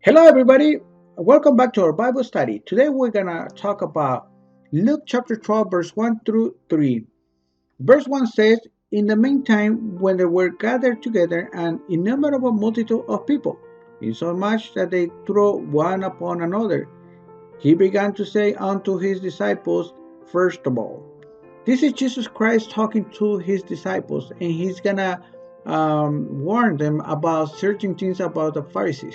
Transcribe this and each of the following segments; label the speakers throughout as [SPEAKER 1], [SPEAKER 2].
[SPEAKER 1] Hello, everybody. Welcome back to our Bible study. Today, we're going to talk about Luke chapter 12, verse 1 through 3. Verse 1 says, "In the meantime, when they were gathered together, an innumerable multitude of people, insomuch that they threw one upon another, he began to say unto his disciples, first of all." This is Jesus Christ talking to his disciples, and he's going to warn them about certain things about the Pharisees.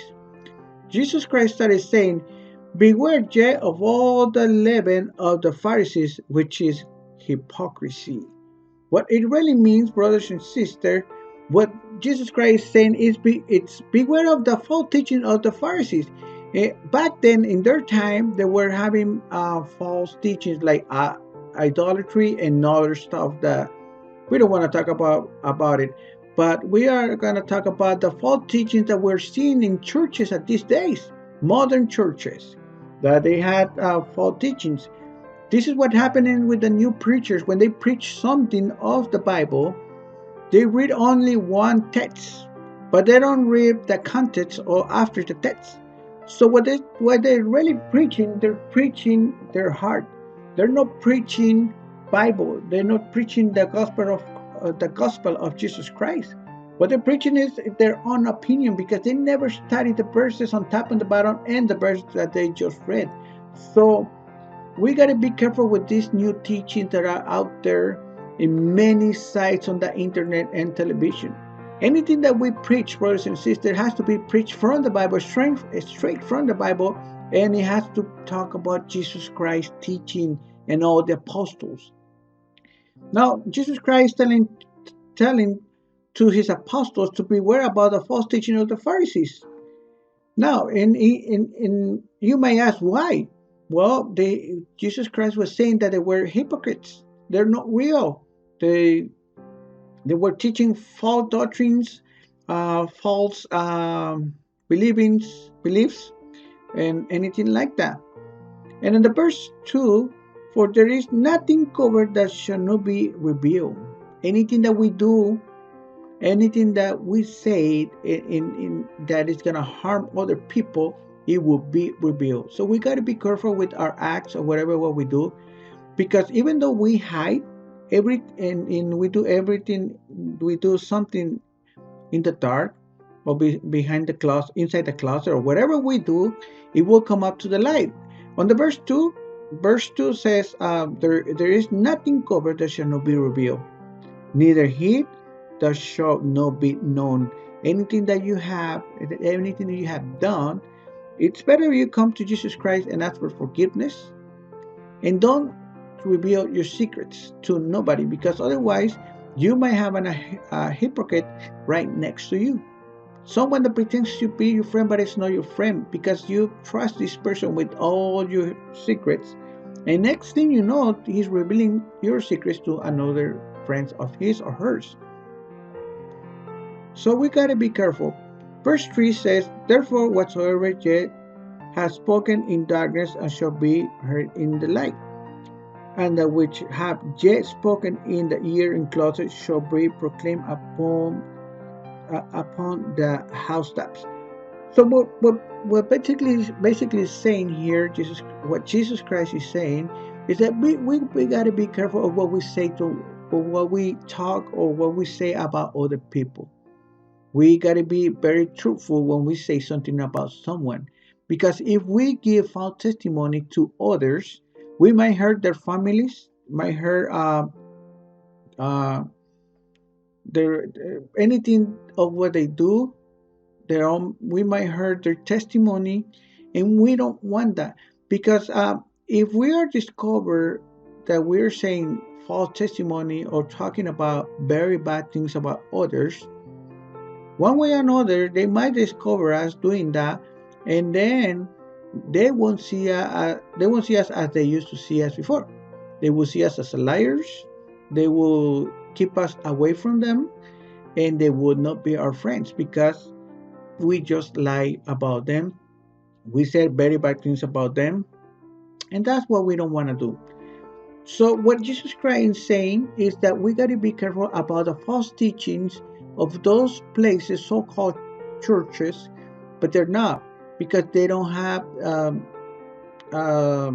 [SPEAKER 1] Jesus Christ started saying, "Beware ye of all the leaven of the Pharisees, which is hypocrisy." What it really means, brothers and sisters, what Jesus Christ is saying is it's beware of the false teaching of the Pharisees. Back then, in their time, they were having false teachings like idolatry and other stuff that we don't want to talk about it. But we are going to talk about the false teachings that we're seeing in churches at these days, modern churches, that they had false teachings. This is what happening with the new preachers. When they preach something of the Bible, they read only one text, but they don't read the context or after the text. So what they're really preaching, they're preaching their heart. They're not preaching Bible. They're not preaching the gospel of Jesus Christ. What they're preaching is their own opinion because they never studied the verses on top and the bottom and the verses that they just read. So we got to be careful with these new teachings that are out there in many sites on the internet and television. Anything that we preach, brothers and sisters, has to be preached from the Bible, straight from the Bible, and it has to talk about Jesus Christ teaching and all the apostles. Now, Jesus Christ telling to his apostles to beware about the false teaching of the Pharisees. Now, you may ask why. Well, Jesus Christ was saying that they were hypocrites. They're not real. They were teaching false doctrines, false beliefs, and anything like that. And in the verse 2, for there is nothing covered that shall not be revealed. Anything that we do, anything that we say in that is going to harm other people, it will be revealed. So we got to be careful with our acts or whatever what we do, because even though we hide we do everything, we do something in the dark or behind the closet, inside the closet, or whatever we do, it will come up to the light. On the verse 2 says, there is nothing covered that shall not be revealed, neither hid that shall not be known. Anything that you have done, it's better you come to Jesus Christ and ask for forgiveness, and don't reveal your secrets to nobody, because otherwise you might have a hypocrite right next to you. Someone that pretends to be your friend but is not your friend, because you trust this person with all your secrets, and next thing you know, he's revealing your secrets to another friend of his or hers. So we gotta be careful. Verse 3 says, "Therefore whatsoever ye have spoken in darkness and shall be heard in the light, and that which have yet spoken in the ear in closet shall be proclaimed upon the housetops." So what basically saying here, what Jesus Christ is saying is that we got to be careful of what we say or what we talk or what we say about other people. We got to be very truthful when we say something about someone, because if we give false testimony to others, we might hurt their families, might hurt uh, anything of what they do. We might hurt their testimony, and we don't want that, because if we are discovered that we're saying false testimony or talking about very bad things about others, one way or another, they might discover us doing that, and then they won't see us as they used to see us before. They will see us as liars. They will keep us away from them, and they would not be our friends because we just lie about them. We said very bad things about them, and that's what we don't want to do. So what Jesus Christ is saying is that we got to be careful about the false teachings of those places, so-called churches, but they're not. because they don't have a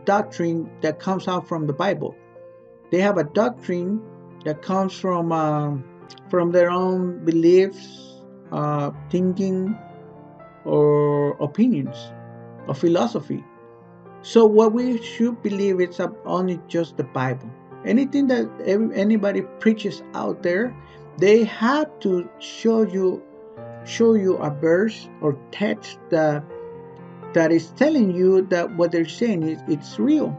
[SPEAKER 1] doctrine that comes out from the Bible. They have a doctrine that comes from their own beliefs, thinking, or opinions, or philosophy. So what we should believe is only just the Bible. Anything that anybody preaches out there, they have to show you a verse or text that is telling you that what they're saying is it's real.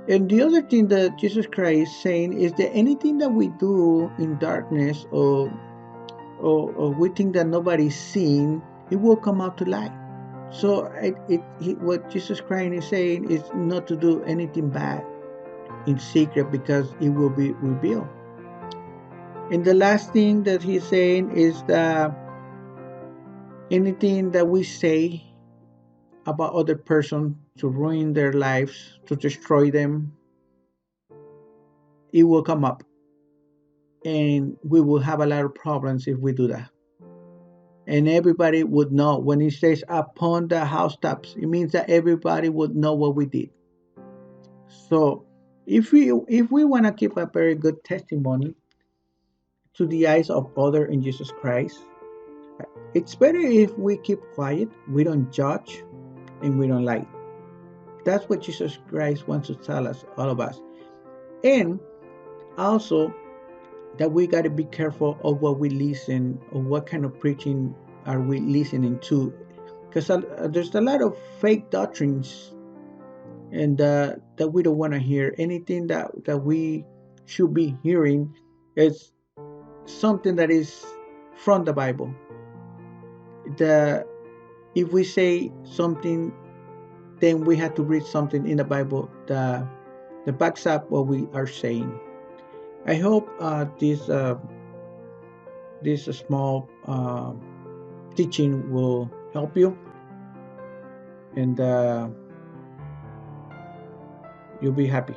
[SPEAKER 1] And the other thing that Jesus Christ is saying is that anything that we do in darkness or we think that nobody's seeing, it will come out to light. So what Jesus Christ is saying is not to do anything bad in secret because it will be revealed. And the last thing that he's saying is that anything that we say about other person to ruin their lives, to destroy them, it will come up. And we will have a lot of problems if we do that. And everybody would know when he says upon the housetops, it means that everybody would know what we did. So if we want to keep a very good testimony to the eyes of other in Jesus Christ, it's better if we keep quiet, we don't judge, and we don't lie. That's what Jesus Christ wants to tell us, all of us. And also that we got to be careful of what we listen, or what kind of preaching are we listening to, because there's a lot of fake doctrines, and that we don't want to hear. Anything that we should be hearing is something that is from the Bible. The If we say something, then we have to read something in the Bible that backs up what we are saying. I hope this small teaching will help you, and you'll be happy.